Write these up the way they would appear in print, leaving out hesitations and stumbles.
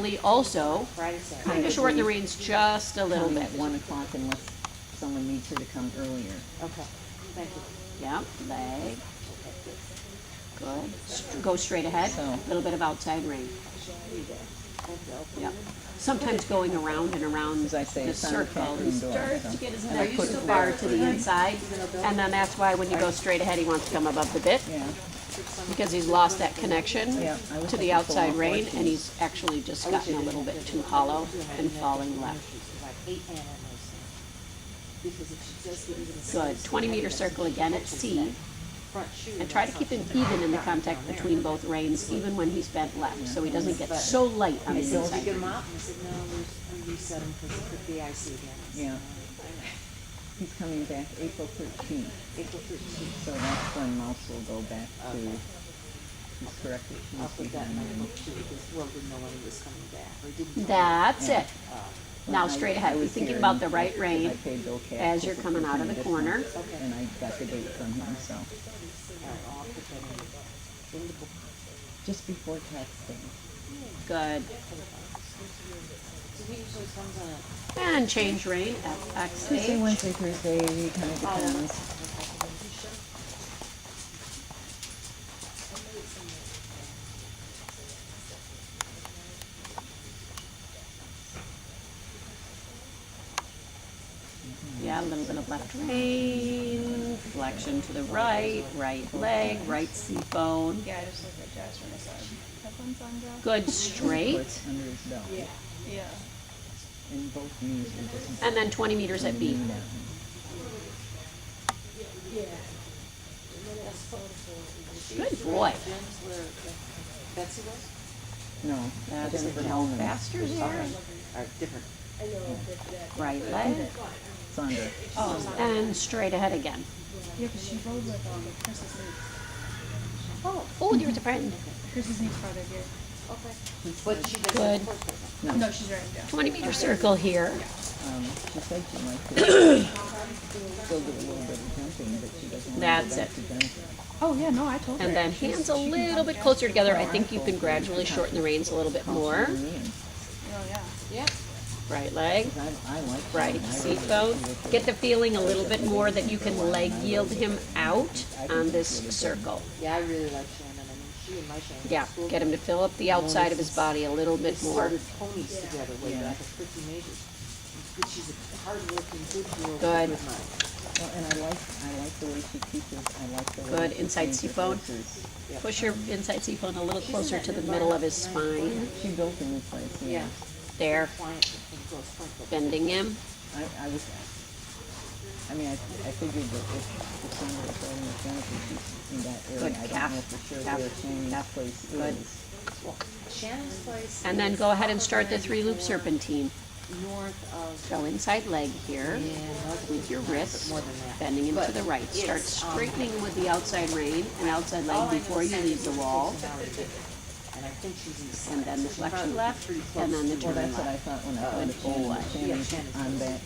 actually also Friday, Saturday. kind of shorten the reins just a little Coming bit. at 1 o'clock unless someone needs her to come earlier. Okay, thank you. Yep, leg. Good. Go straight ahead. So- A little bit of outside rein. Thank you. Yep. Sometimes going around and around As I say, the it's on the circle, he bathroom door, starts so- to get his And I neck put too it far there. to the inside, and then that's why when you go straight ahead, he wants to come above the bit, Yeah, because he's lost that connection Yeah, I wish to I the could pull outside off rein, 14. and he's actually just gotten a little bit too hollow and falling left. Like 8 and because if she does get even Good. 20-meter circle again at C, front shoe. and try to keep him even in the contact between both reins, even when he's bent left, so he doesn't get so light on the So did you inside. get them out? And I said, no, we reset them because it could be icy again. yeah. He's coming back April 13th, April 13th. so that's when Mouse will go back to, Okay. he's corrected, she I'll was put that in my behind. book too because Will didn't know when he was coming back or didn't. tell me. That's Yeah. it. Now straight ahead, be thinking about the right rein as you're coming out of the corner. And I got the date from him, so, All right, I'll put that in the book. just before tax day. Good. So he usually comes on a. And change rein at Tuesday, XH. Wednesday, Thursday, it kind of depends. Yeah, a little bit of left rein, flexion to the right, right leg, right C-bone. Yeah, I just looked at Josh when I saw headphones on Josh. Good straight. Puts under his belt. Yeah. And both knees are just. And then 20 meters at B. Knee down. Good boy. Jim's where Betsy was? No, That's Jennifer it. Hellman. Faster there. Or different. Right leg. Sandra. And straight ahead again. Yeah, because she rode with Chris's niece. Oh, there's a friend. Chris's niece brought her here. Okay. But she doesn't. Good. of course, doesn't. No, she's riding down. 20-meter circle here. She said she might still do a little bit of jumping, but she doesn't want That's to go back it. to Jennifer. Oh, yeah, no, I told her. And then hands a little bit closer together. I think you can gradually shorten the reins a little bit more. Caution your knees. Oh, yeah. Yeah. Right leg. I like Right that. seat bone. Get the feeling a little bit more that you can leg yield him out on this circle. Yeah, I really like Shannon. I mean, she and my Shannon. Yeah, get him to fill up the outside of his body a little bit They more. started ponies together way Yeah. back at Pretty Majors. But she's a hard-working, good girl with a Good. good mind. Well, and I like the way she teaches, I like the way. Good, she inside trains her C-bone. horses. Push your inside C-bone a little closer to the middle of his spine. She built a new place, Yeah. yeah. There, Client and girls sprinkle. bending him. I was, I mean, I figured that if Sandra was riding with Jennifer, she's in that area. Good I don't calf, know for sure calf, where Shannon's calf. place Good. is. Well, Shannon's place. And then is go ahead and start the 3-loop 104 serpentine. North of. Go inside leg here Yeah, north of with your 59, wrist, but more than that. bending him to But the right. Start it's, straightening with the outside rein and outside all I leg know before is you Sandy's leave the is wall. personality, and I think she's in the And then the She's flexion probably left, pretty and close then the to Well, turn that's what I left. thought when I thought of boy. Shannon's Shannon's on that.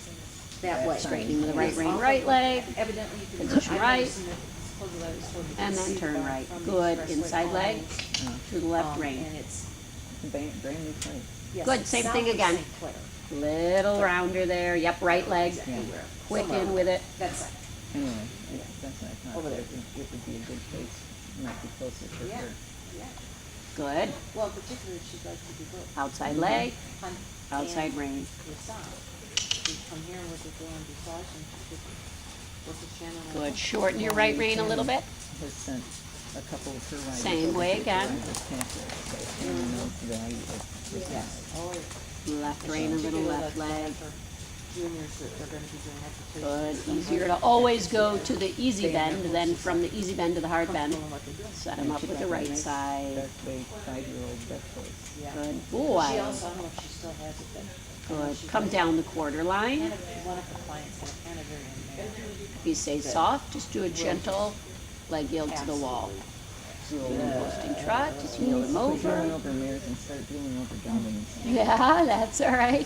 that way. Straightening with the right Yes, rein, all right the- leg, Evidently you can. position I've never right, seen it. Supposedly I was told you and can then see turn the right. from the Good, expressway inside leg, lines, to the left And rein. it's. Brand new place. Yes, Good, it's same south thing of again. St. Clair. Little rounder there, yep, right leg, Everywhere. quick Somewhere. in with it. That's it. Anyway, that's what I thought. Over there. It would be a good place, might be closer for Yeah. her. Yeah. Good, Well, in particular, if she'd like to do both. outside leg, Hunt outside and rein. Dressage. She'd come here with the go on dressage and she could work with Shannon. on Good, it. shorten your right rein a little bit. Has sent a couple of her riders. Same over way to again. ride with Catherine, so Shannon knows the value of this. Yes. Oh, yeah. Left rein, a little left leg. Juniors that they're gonna be doing Good, exercises. easier to always go to the easy bend, then from the easy bend to the hard bend. Comfortable in what they're doing. Set him up with the right side. That's the 5-year-old best place. Yeah. Good She boy. also, I don't know if she still has it, but. Good. Come down the quarter line. One of the clients had kind of very unmarried. If you stay soft, just do a gentle leg yield to the wall. Posting trot, just heel him Quit over. doing over mares and start doing over geldings. Yeah, that's all right.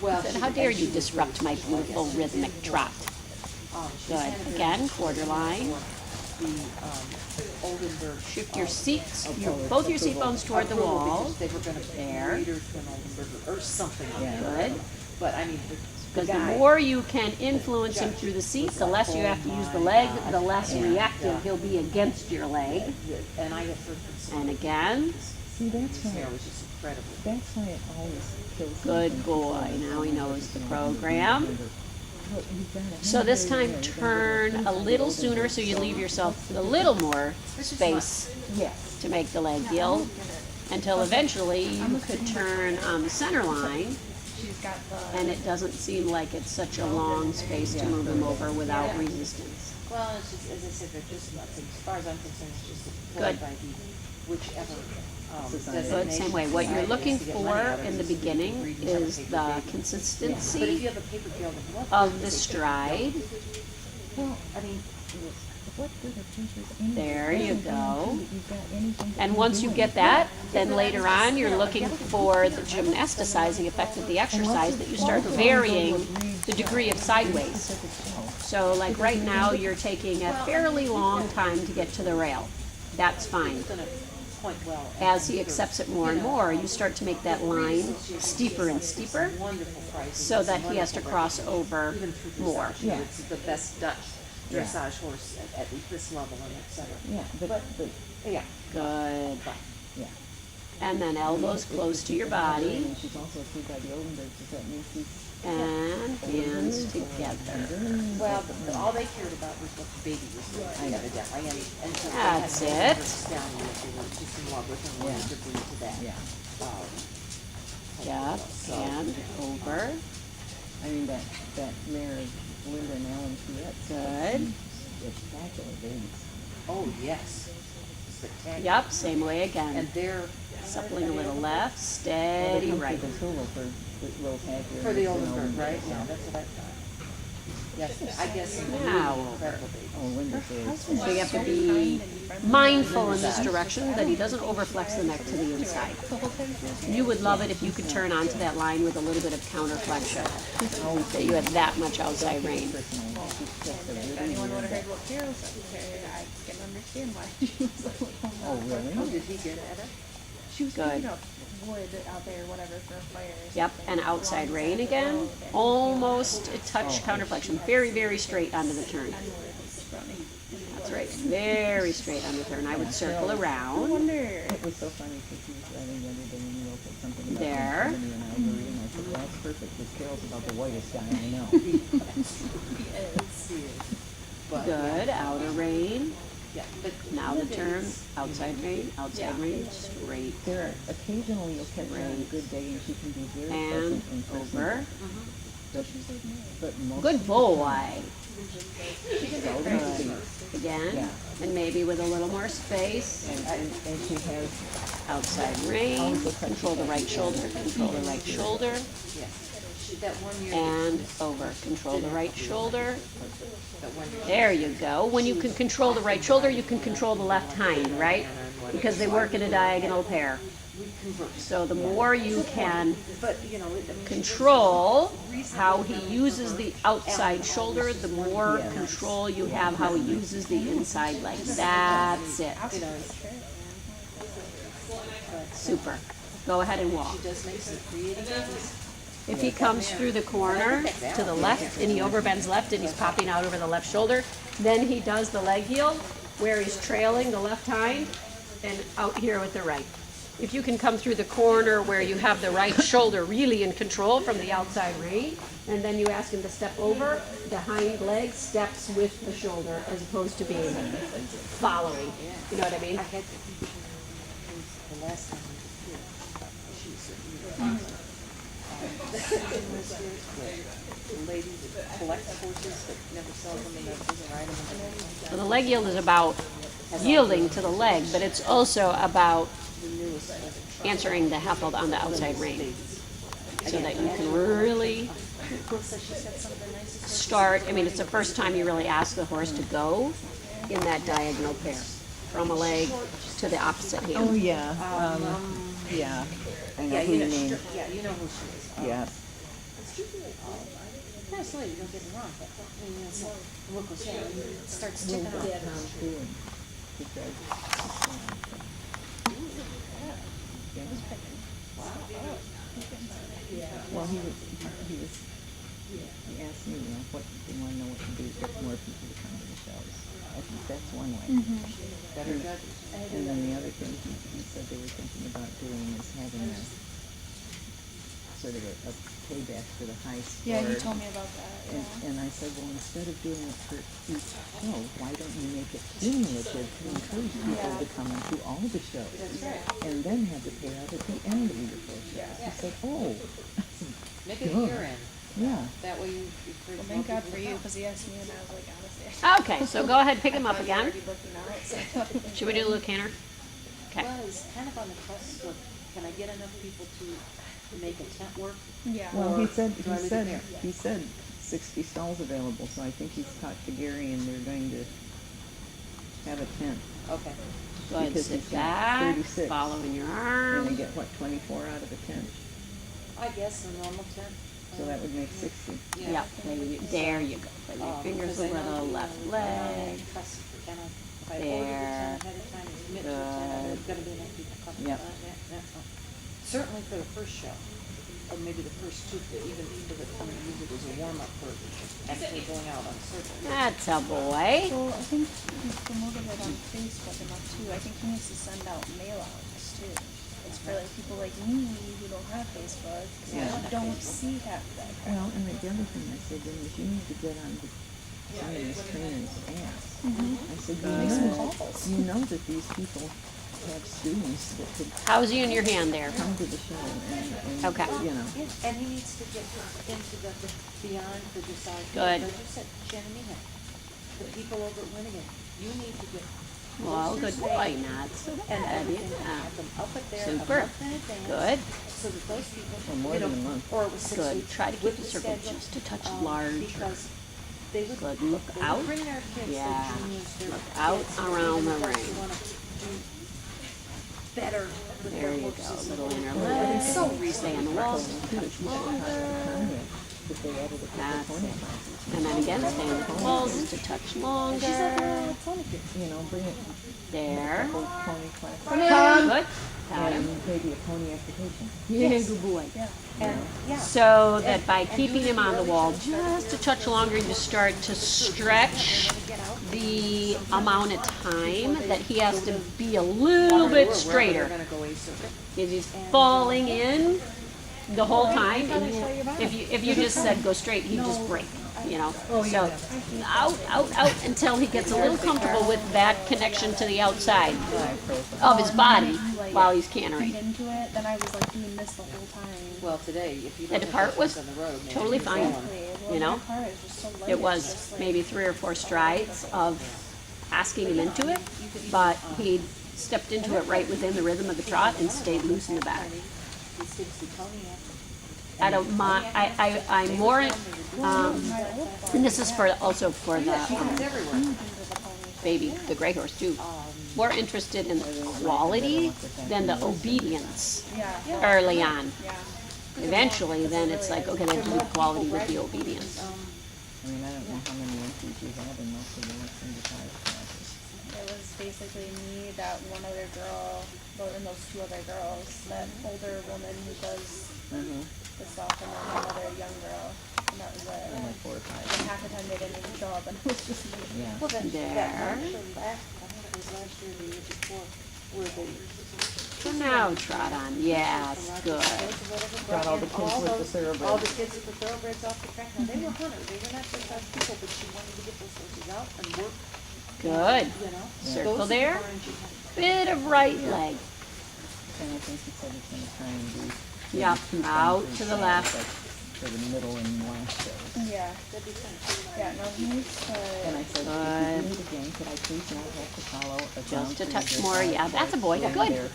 Well, I said, she- how dare you disrupt my beautiful rhythmic trot? she's Good. had a very Again, quarter line. the, Oldenburg. Shift your seats, Oh, both your seat bones toward the approval wall. because they were gonna There. breed her to an Oldenburger or something like Yeah. that. Good. But I mean, the Because the guy. more you can influence him through the seat, the less you have to use the leg, the less Yeah. reactive he'll be against your leg. And I have heard from some. And again, See, that's His why, hair was just incredible. that's why it always kills me. good boy. Now he knows the program. So this time turn a little sooner so you leave yourself a little more space Yes. to make the leg heel until eventually you could turn on the center line She's got the. and it doesn't seem like it's such a long space to move him over without resistance. Well, it's just, as I said, they're just, as far as I'm concerned, it's just Good. deployed by the, whichever, Society. Good, same way. What you're designation looking to get for money out of in it the is to beginning breed and have a is paper the baby. But if consistency you have a paper tail, then what? of good the is a paper stride. tail? Well, I mean, what good are teachers anyway? There you Doesn't go. guarantee that you've got anything to And be once you doing. get that, then later on, you're looking for the gymnasticizing effect of the exercise that you start varying the degree of sideways. So like right now, you're taking a fairly long time to get to the rail. That's fine. it's gonna point well. As he accepts it more and more, you start to make that line steeper and steeper Wonderful price. so that he has to cross over Even through more. dressage, Yeah. it's the best Dutch Yeah. dressage horse at this level and et cetera. Yeah, but, Yeah, Good. but, yeah. And then elbows close to your body And she's also approved by the Oldenburgs, does that mean she's? and hands together. well, all they cared about was what the baby was doing, evidently, and so they That's had it. down and they were just in love with and wanted to bring to that. Yeah, Yep, So- and over. I mean, that mare is Linda and Alan Piet. Good. Spectacular babies. Oh, yes, spectacular. Yep, same way again. And they're, Suppling a little left, Well, steady they come right. through the Hulu for Rose Hacker. for the Oldenburg, right? Yeah, that's what I thought. Yes, I guess. Now. Incredible baby. Oh, Linda's is. So you have to be mindful in this direction that he doesn't overflex the neck to the inside. You would love it if you could turn onto that line with a little bit of counterflexion, that you had that much outside range. Anyone would have heard what Carol said, I can understand why she was a little. Oh, really? Oh, did he get at it? She was Good. picking up wood out there, whatever, for a fire. or Yep, something. and outside rein again, almost a touch counterflexion, very, very straight onto the turn. That's right, very straight on the turn. I would circle I around. wonder. It was so funny because he was writing the other day and he wrote something about There. Anthony and Ivory, and I said, well, that's perfect because Carol's about the whitest guy I know. But, Good, outer rein. yeah, but. Now the turn, outside rein, straight, There are, occasionally you'll catch her on a good day and she can be very and pleasant and personable. over. But most. Good boy. seldom speaks. Again, Yeah. and maybe with a little more space. And she has, Outside rein, control the right shoulder, control the right shoulder, Yeah. That one year. and over. Control the right shoulder. That one year. There you go. When you can control the right shoulder, you can control the left hind, right? Because they work in a diagonal pair. We conversed. So the more you can But, you know, I mean. control how he uses the outside shoulder, the more control you have how he uses the inside leg. That's it. You know, Super. Go ahead and walk. she does make some creative things. If he comes through the corner to the left and he overbends left and he's popping out over the left shoulder, then he does the leg heel where he's trailing the left hind and out here with the right. If you can come through the corner where you have the right shoulder really in control from the outside rein, and then you ask him to step over, the hind leg steps with the shoulder as opposed to being following. You know what I mean? I had to, the last time we were here, she was, the lady that collects horses that never sells them and that doesn't ride them. And So the leg yield is about yielding to the leg, but it's also about the newest, answering the Hefeld on the outside rein, so that you can really so she said something nice. start. I mean, it's the first time you really ask the horse to go in that diagonal pair, from a leg to the opposite oh, hand. yeah, yeah. I know Yeah, who you you know, mean. yeah, you know who she is. Yeah. Absolutely, don't get me wrong, but, I mean, it's like, look, yeah, it starts Well, ticking what off. Tom's doing, he drives it. Yeah. Well, he asked me, what, they wanna know what to do to get more people to come to the shows. I think that's one way. Better judges. And then the other thing he said they were thinking about doing is having a sort of a payback for the high score. Yeah, he told me about that. And, Yeah. and I said, well, instead of doing it for each show, why don't you make it cumulative to encourage people to come and do all the shows? That's right. And then have the payout at the end of your four shows. He said, oh. Make it Duh. year end, Yeah. that way you encourage Well, more thank God people for to you, come. because he asked me, and I was like, honestly, Okay, so go ahead, pick him up I was again. already looking out, so. Should we do a little canter? Okay. Well, it's kind of on the cusp of, can I get enough people to make a tent work? Yeah. Well, he Or said, do I leave it there? he said 60 stalls available, so I think he's talked to Gary and they're going to have a tent. Okay. Go ahead, Because sit he's got back, 36. following your And they arm. get, what, 24 out of a tent? I guess a normal tent. So that would make 60. Yeah, there you go. Put your fingers a Because I know, little you know, left we're leg. cusp, can I, if I order the tent ahead of time and commit to the tent, there's gonna be enough people coming. Yep. That's fine. Certainly for the first show, or maybe the first two, even people that come and use it as a warm-up for actually going out on circle. That's a boy. Well, I think he's promoted it on Facebook enough too. I think he needs to send out mail outs too. It's for like people like me who don't have Facebook, because Yeah. I don't see half that crap. Well, and the other thing I said then is you need to get on some of these trainers' ass. I said, Make some calls. you know that these people have students that could How's you in your hand there? come to the show and Okay. you know. Yeah, and he needs to get into the beyond the decide. Good. Like you said, Shannon Meehan, the people over at Winnigan, you need to get. Well, good boy, not so And bad. everything, Yeah. have them up at there a Super. month in advance. Good. So that those people, Or more you know, than a month. or it was 6 Good. weeks. Try to keep with the circle schedule, just a touch larger. Because they would. Good. Look they out. would bring our kids, Yeah. their juniors, their Look out kids, around even the folks ring. who wanna do better with There their you work go. system. Little inner It's leg. so Stay reasonable. on the wall. Too, that you should talk to Conrad if they added a couple That's pony it. classes. And then again, stay on the walls just a touch longer. You know, bring it There. couple pony classes. Good. Got him. And maybe a pony application. Yeah, good boy. And, yeah. So that by keeping him on the wall just a touch longer, you start to stretch the amount of time that he has to be a little bit We're straighter. gonna go A-circuit. Is he's falling in the whole time? And if you just said go straight, he'd just break, you know? So out until he gets a little comfortable with that connection to the outside of his body while he's cantering. Into it, then I was like doing this the whole time. Well, today, if you The don't have depart was on the road, maybe totally you're fine. going. You know? My car is just so light, It it's was just like- maybe 3 or 4 strides of asking him into it, but he stepped into it right within the rhythm of the trot and stayed loose in the back. These kids see Tony after. I don't mind. I'm more, and this is for also for the Everywhere. baby, the gray horse too. More interested in the quality than the obedience Yeah, early on. yeah. Eventually, then it's like, okay, then do the quality with the obedience. I mean, I don't know how many entries you had in most of the Western Guitar classes. It was basically me, that one other girl, and those 2 other girls, that older woman who does the stuff, and then another young girl, and that was it. Like 4 or 5. And half the time they didn't even show up, and it was just me. Yeah. Well, that There. one from last, I think it was last year, or the year before, where they. So now trot on. Yes, good. Got all the kids with the thoroughbreds. All the kids with the thoroughbreds off the track. Now, they were hunters, they were not just us people, but she wanted to get those horses out and work, Good. you know. Circle Those are the there. barns you have. Bit of right leg. And I think he said he's gonna try and do. maybe Yep, 2 out things to the like left. For the middle and last shows. Yeah, yeah, no, he needs to. And I said, if Good. you do it again, could I please not have to follow a Just a ground touch crew more. that Yeah, that's a boy. goes Good. there,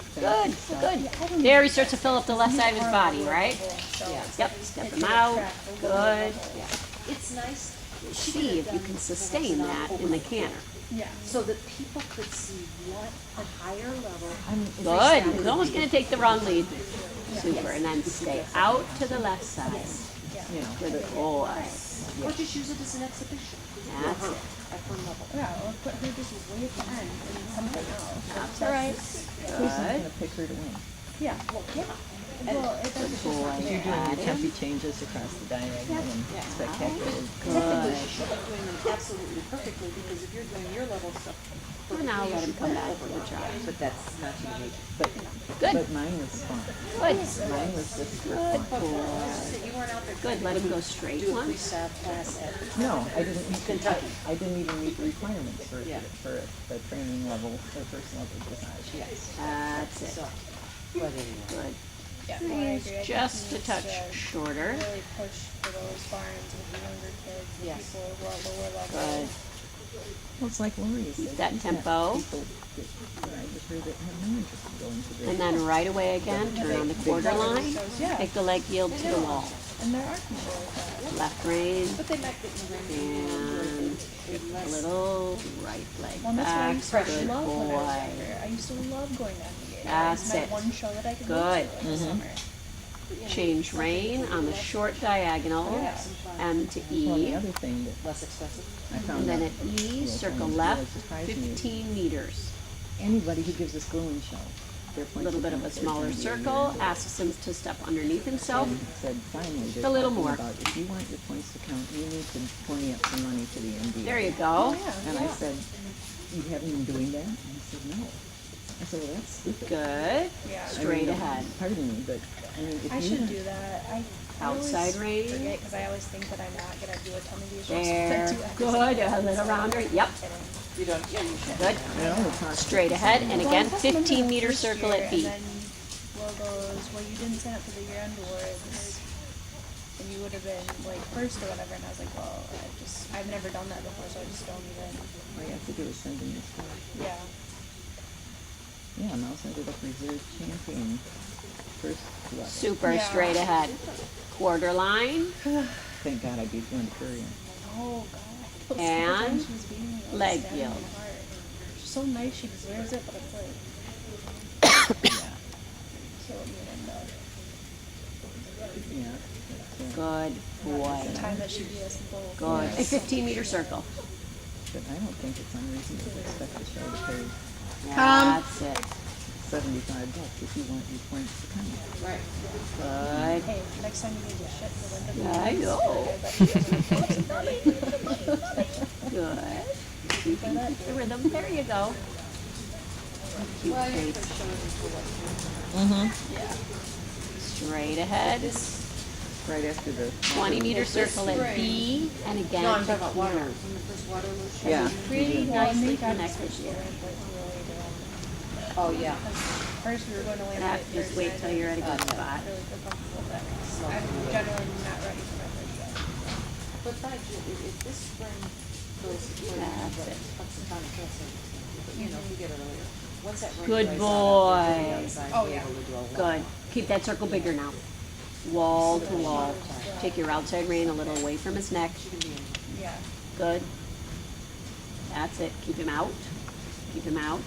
Good. stuff? Good. There he starts to fill up the left side of his body, right? Yep. Step him out. Good. It's nice. See if you can sustain that in the canter. Yeah. So that people could see what a higher level. Good. He's almost going to take the wrong lead. Super. And then stay out to the left side. you know, Good boy. Or just use it as an exhibition. That's it. At her level. Yeah, or put her just way at the end and something else. That's All right. who's not Good. gonna pick her to win? Yeah. Well, yeah. Well, if that's just Boy, not You're there. doing your tempi changes across the diagonal and spectacular. Technically, she should be doing them absolutely perfectly, because if you're doing your level stuff And now let him come back over for the try. but that's not human nature. But, Good. but mine was fun. Good. Mine was just for Good fun. boy. You weren't out there Good, trying let to him go straight do a once. freestyle class at. No, I didn't meet Kentucky. I didn't even meet the requirements for Yeah. the training level, the first level dressage. Yes. That's it. So, but anyway. Good. Yeah, well, I He's agree. I think just he a needs touch to shorter. Really push for those barns with the younger kids, the Yes. people who are lower level. Good. Well, it's like Lori said. Keep that you've got tempo. people that I just heard that have no interest in going to the. And then right away again, turn on the quarter line. Yeah. Take the leg yield to the wall. And there are people like that. Left rein But they might get in the and a little right leg Well, that's why I back. used to Good love when I was boy. younger. I used to love going down the gate. That's It was my it. one show that I could Good. go to in the summer. Change rein on the short diagonal, M to Well, the E. other thing that less expensive. I found And then out, at E, you know, circle from left, what surprised me is 15 meters. anybody who gives a schooling show, their A points little bit of a account, smaller there's gonna be circle, a year. asks him to step underneath himself. And said finally, they're A little talking more. about if you want your points to count, you need to pony up some money to the MD. There you go. And I said, you haven't been doing that? And he said, no. I said, well, that's stupid. Good. Yeah. Straight I mean, ahead. Pardon me, but I mean, if I you should want- do that. I Outside always range. forget because I always think that I'm not gonna do a ton of these There. shows. Good. A little rounder. Yep. You don't, yeah, you should. Good. No, it's not. Straight ahead. And again, 15 meter circle at B. And then Will goes, well, you didn't sign up for the year-end awards, and you would have been like first or whatever. And I was like, well, I've never done that before, so I just don't even. All you have to do is send in this card. Yeah. Yeah, Mouse ended up reserve champion first level. Super Yeah. straight ahead. Quarter line. Thank God I beat Gwen Curry. Oh God. Those And couple times she was beating me, I was leg standing yield. in the heart. She's so nice, she deserves it, but it's like Yeah. killing me in the Yeah. Good boy. time that she beat us both. Good. A 15 meter circle. But I don't think it's unreasonable to expect the show to pay That's it. $75 if you want your points to count. Right. Good. Hey, next time you need to shit for Linda. I know. I bet she doesn't know Good. You can keep the rhythm. There you go. Cute Well, you're face. for sure into Mm-hmm. Straight ahead. Right after the. 20 meter circle at B. And again, No, I'm talking 15 about water. meters. When the first Waterloo show. Yeah. Pretty Well, I nicely think I connected switched here. over to like really doing. Oh, yeah. First we were going to land That, it. just wait till you're at a good spot. Really feel comfortable with that. I'm generally not ready for my first show. But by June, if this spring goes according to what That's it. Punxsutawney Phil said, you know, if we get it earlier, once that rain Good dries boy. out, we'll be outside, Oh, we'll be yeah. able to do a lot Good. more. Keep that circle bigger now. Wall to wall. Take your outside rein a little away from his neck. Yeah. Good. That's it. Keep him out. Keep him out.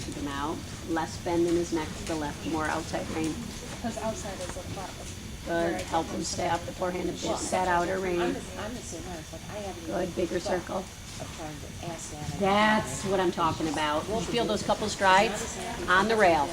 Keep him out. Less bend in his neck to the left. More outside rein. Because outside is a lot of. Good. Help him stay off the forehand a bit. Set outer I'm rein. the same way, it's like, I haven't even Good. Bigger thought circle. of trying to ask Anna. That's what I'm talking about. You feel those couple strides? On the rail.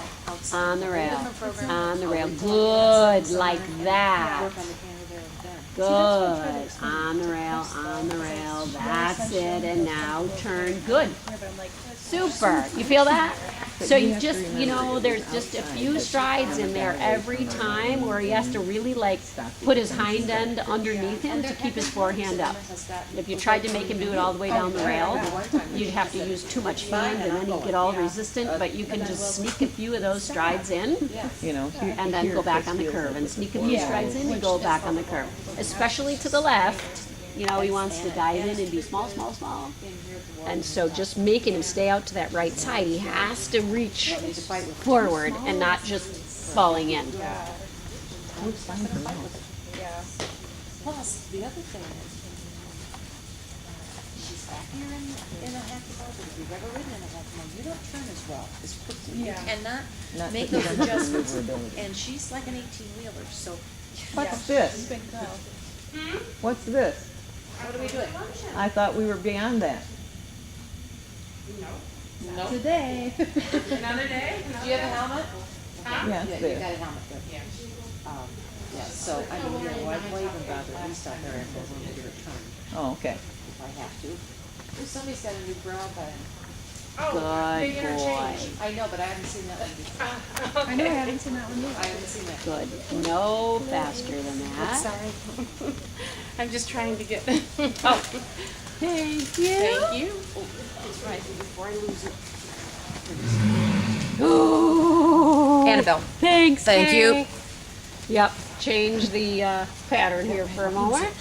On the rail. On the rail. Good. Like that. Work on the camera there and then. Good. On the rail, on the rail. That's it. And now turn. Good. But I'm like, Super. You feel that? So you just, you know, there's just a few strides in there every time where he has to really like put his hind end underneath him to keep his forehand up. If you tried to make him do it all the way down the rail, you'd have to use too much feed and then he'd get all resistant, but you can just sneak a few of those strides in You know, and then go back on the curve and sneak a few strides in and go back on the curve. Especially to the left, you know, he wants to dive in and be small, small, small. And so just making him stay out to that right side, he has to reach forward and not just falling in. works fine for now. yeah. Plus, the other thing is, she's happier in a hacky ball, but if you've ever ridden in a hacky ball, you don't turn as well, as quickly. You Yeah. cannot Not make that you those don't have the adjustments. maneuverability. And she's like an 18-wheeler, so What's She's this? a big girl. What's this? What are we doing? I thought we were beyond that. No. Today. Another day? Do you have a helmet? Yeah, Yeah, it's you there. got a helmet, good. Yeah, so, I mean, why even bother, at least out there, and we'll give it a turn Oh, okay. if I have to. Oh, somebody's got a new brow button. Oh, they Good boy. interchanged. I know, but I haven't seen that one before. I know I haven't seen that one I yet. haven't seen that. Good. No faster than that. Sorry. I'm just trying to get. Oh, thank you. Thank you. It's right, before I lose it. Ooh. Annabelle. Thanks. Thank you. Kay. Yep. Change the pattern here for a moment.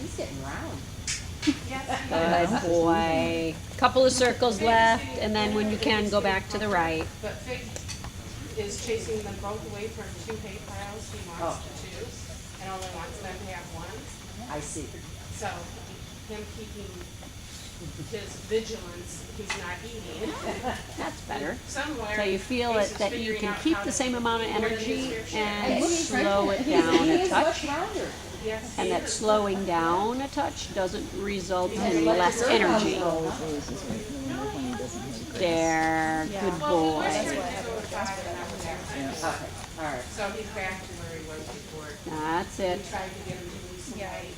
He's getting round. Good boy. Couple of circles left, and then when you can, go back to the right. But Fig is chasing them both away from two hay piles he wants to choose, and only wants them to have one. I see. So him keeping his vigilance, he's not eating. That's better. Somewhere. So you feel Ace it is that you figuring can out keep how the to same amount of more than energy his fair and share. slow it down a touch. rounder. Yes, And he that is. slowing down a touch doesn't result in less energy. Always loses weight in the winter when he doesn't have a great. There, good boy. Okay, all right. So he's back to where he was before. That's it. We tried to get him to lose some Yeah, weight.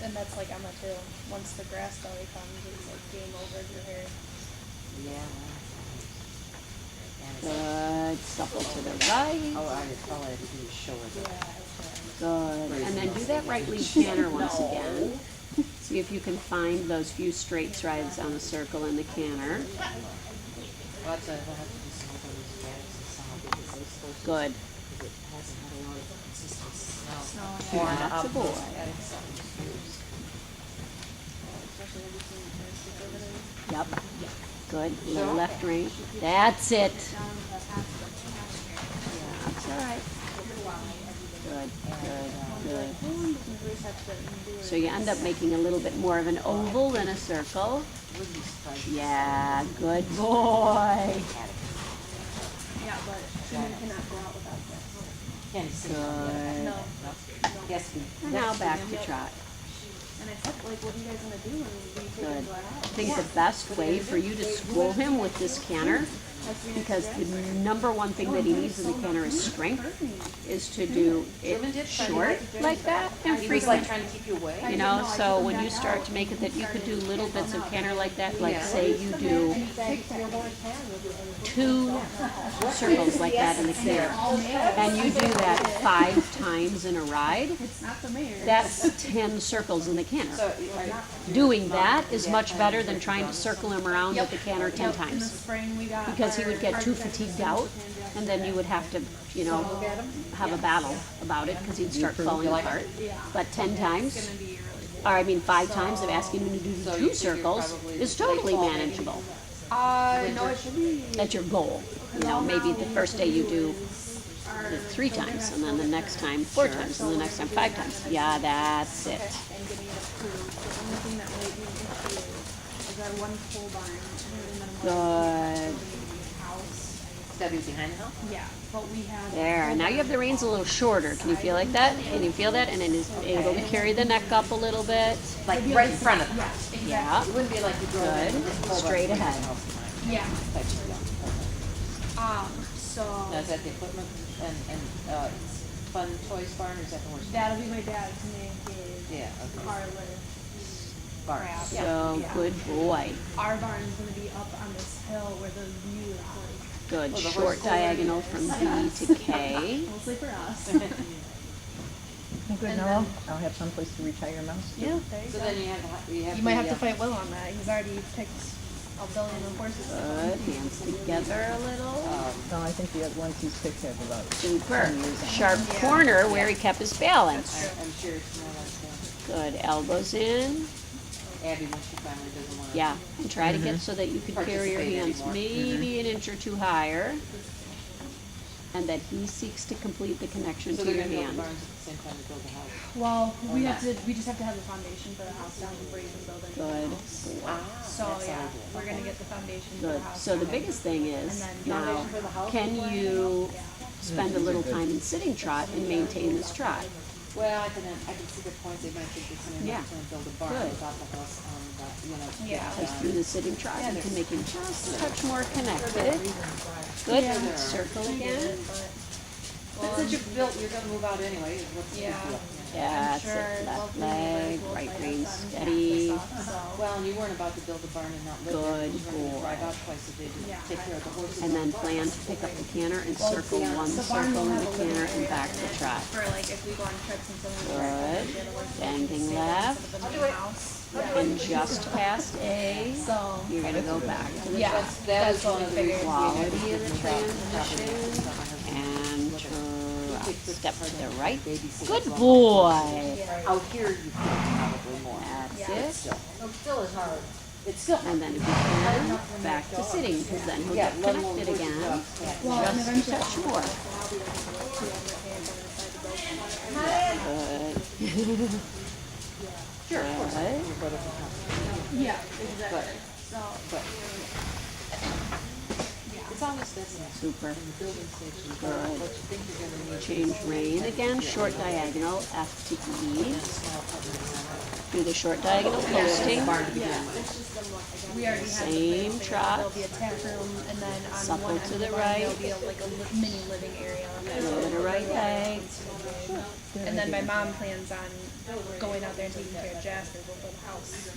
and that's like Emma too. Once the grass belly comes, it's like game over for her. Yeah. Good. Supple to the right. All I had to do is show her that. Good. And then do that right lead canter once again. See if you can find those few straight strides on the circle in the canter. Well, that's, we'll have to do some of those bags and some of it, because they're supposed to, Good. because it hasn't had a lot of consistent snow. That's a boy. Adding something to use. Especially every single time I stick over there. Yep. Good. Little left rein. That's it. That's all right. Good, good, good. So you end up making a little bit more of an oval than a circle. Wouldn't be surprised. Yeah, good boy. Yeah, but women cannot go out without this. Can't see. Good. No. Yes, we. And now back to trot. And I said, like, what are you guys gonna do when we take Good. him out? I think the best way for you to school him with this canter, because the number one thing that he needs in the canter is strength, is to do it short like that and He was like frequent. trying to keep you away. You know, so when you start to make it that you could do little bits of canter like that, like say you do 2 circles like that in the canter, and you do that 5 times in a ride, It's not the mayor. that's 10 circles in the canter. So, Doing that is much better than trying to circle him around with the canter 10 In the times. spring, we got. Because he would get too fatigued out, and then you would have to, you know, have a battle about it, because he'd start falling apart. But 10 times, or I mean 5 times of asking him to do So 2 you figure circles probably is totally fall maybe. manageable. No, it should be. That's your goal. You know, maybe the first day you do it 3 times, and then the next time 4 times, and the next time 5 times. Yeah, that's it. And getting it approved. The only thing that might be an issue is our one pole barn, and then Good. house. gotta be behind the house? Yeah, but we had. There, and now you have the reins a little shorter. Can you feel like that? Can you feel that? And then is able to carry the neck up a little bit. Like right in front of the house. Yes, exactly. Yeah. It wouldn't be like you drove in Good. and just pulled up Straight behind the ahead. house behind. Yeah, Type of deal. Okay. so Now, is that the equipment and Fun Toys Barn, or is that the horse? that'll be my dad's name, his Yeah, okay. parlor. Barn. crap. So, Yeah. good boy. Our barn is gonna be up on this hill where the view is like, Good. Oh, the Short horse- diagonal from B to K. mostly for us. Good, now I'll have someplace to retire your mouse. Yeah. There you So go. then you have. You might have to fight Will on that, he's already picked a billion of horses. Good. Hands together a little. No, I think the other ones he's picked have about Super. 10 years on Sharp corner where he kept his balance. I'm sure it's more like Good. Elbows in. Abby when she finally doesn't want to. Yeah. And try to get so that you can carry your Participate hands anymore. maybe an inch or 2 higher. And that he seeks to complete the connection So to they're your gonna build hand. barns at the same time to build the house. Well, we just have to have the foundation for the house down before you can build anything Good. else. So, That's how yeah, I do it. we're gonna get the foundation for Good. the house. So the down. biggest thing is And then now, foundation for the house can before you spend a little time in sitting trot and maintain this trot. Well, I can see the point, they might think it's an Yeah. to build a barn Good. without the house on the, you know. Yeah. Just through the sitting trot, you can make it just a touch more connected. Good, circle again. But since you're built, you're gonna move out anyway, what's the big Yeah. deal? That's sure it, left locally leg, we'll right try to rein send steady. cats and stuff, so. Well, and you weren't about to build a barn and not live there. Good You were gonna boy. drive out twice a day Yeah. to take care of the horses. And then plan to pick up the canter and circle one The barn circle will in have the a living canter and area back in to it trot. For like if we go on trips and something like Good. that. the other ones will Bending stay left. instead of the main house. And just past A, So, you're gonna go back to the yeah, That that's was what one we of the figured. quality of the transition and turn, step to the right. Good boy. Out here, you could probably more. That's it. Still is hard. It's still. And then if you can, back to sitting, because then he'll Yeah, get let alone connected horses again. up. Yeah. Well, and Just a eventually touch more. Good. Sure, of course. Good. Your brother can help. Yeah, But, so, but. It's always this in Super. the building stage, you Good. what you think you're gonna need. Change rein again, short diagonal, F to E. Do the short diagonal posting. we already had Same the place, trot. there'll be a tap room, and then on Supple one to end of the the barn, right. there'll be like a mini living area. Lower the right leg. And then my mom plans on going out there and taking care of Jasper before the house.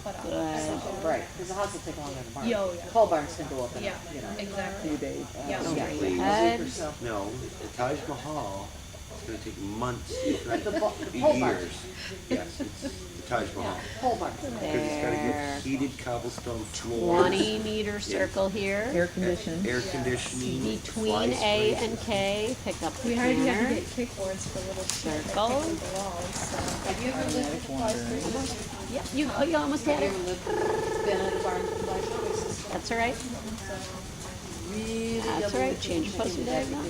Put up. Good. Right, because the house will take longer than the barn. Yo, yeah. Pole barns can go up in, Yeah, you know, exactly. Few days. Yeah. Straight a ahead. week or so. No, the Taj Mahal is gonna take months, if But the not pole barn, years. Yes, it's the Taj Mahal. pole barn. Because it's gotta There. get heated cobblestone floors. 20-meter circle here. Air conditioned. Air conditioning. Between fly A spray. and K, pick up the We already have to canter. get kickboards for little shit. Circle. Like kicking the walls, so. Have you ever lived at the fly spaces? Yeah, you almost had Have you it. ever lived, been at a barn with fly spaces? That's all right. Really That's double right. the Change your posting diagonal.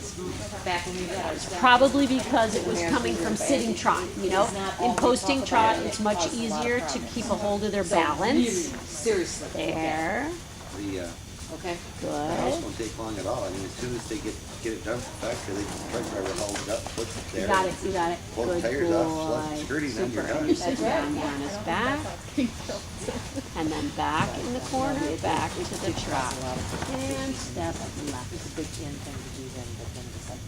Back when we got our staff. Probably because it was coming from sitting trot, you know? In posting trot, it's much easier to keep a hold of their Really, balance. seriously. There. The Okay. house Good. won't take long at all. I mean, as soon as they get it done from the factory, the truck driver hauls it up, puts it You there. got it, you got it. Pull the Good tires off, slap the boy. skirting, then you're Super. And done. you sit down here on his back. And then back in the corner, back to the trot. And step left. It's a big in thing to do then, but then it's like,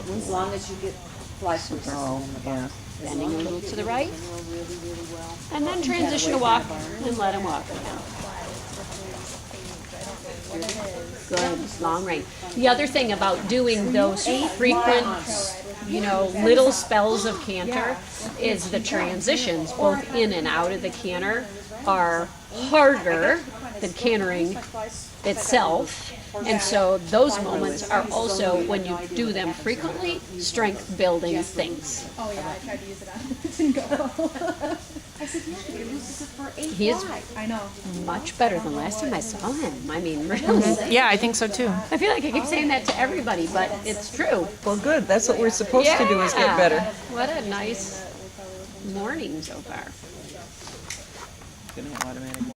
Good. as long as you get fly spaces Oh, in the barn. yeah. As Bending long a as little you to get the right. it really, really well. And then transition to walk and let him walk again. Good, long rein. The other thing about doing those frequent, you know, little spells of canter is the transitions, both in and out of the canter, are harder than cantering itself. And so those moments are also, when you do them frequently, strength building things. Oh yeah, I tried to use it on, it didn't go. I said, yeah, he uses it for 8 He is fly. I know. much better than last time I saw him. I mean, really. Yeah, I think so too. I feel like I keep saying that to everybody, but it's true. Well, good. That's what we're supposed to do is get Yeah. better. What a nice morning so far. Gonna automatic.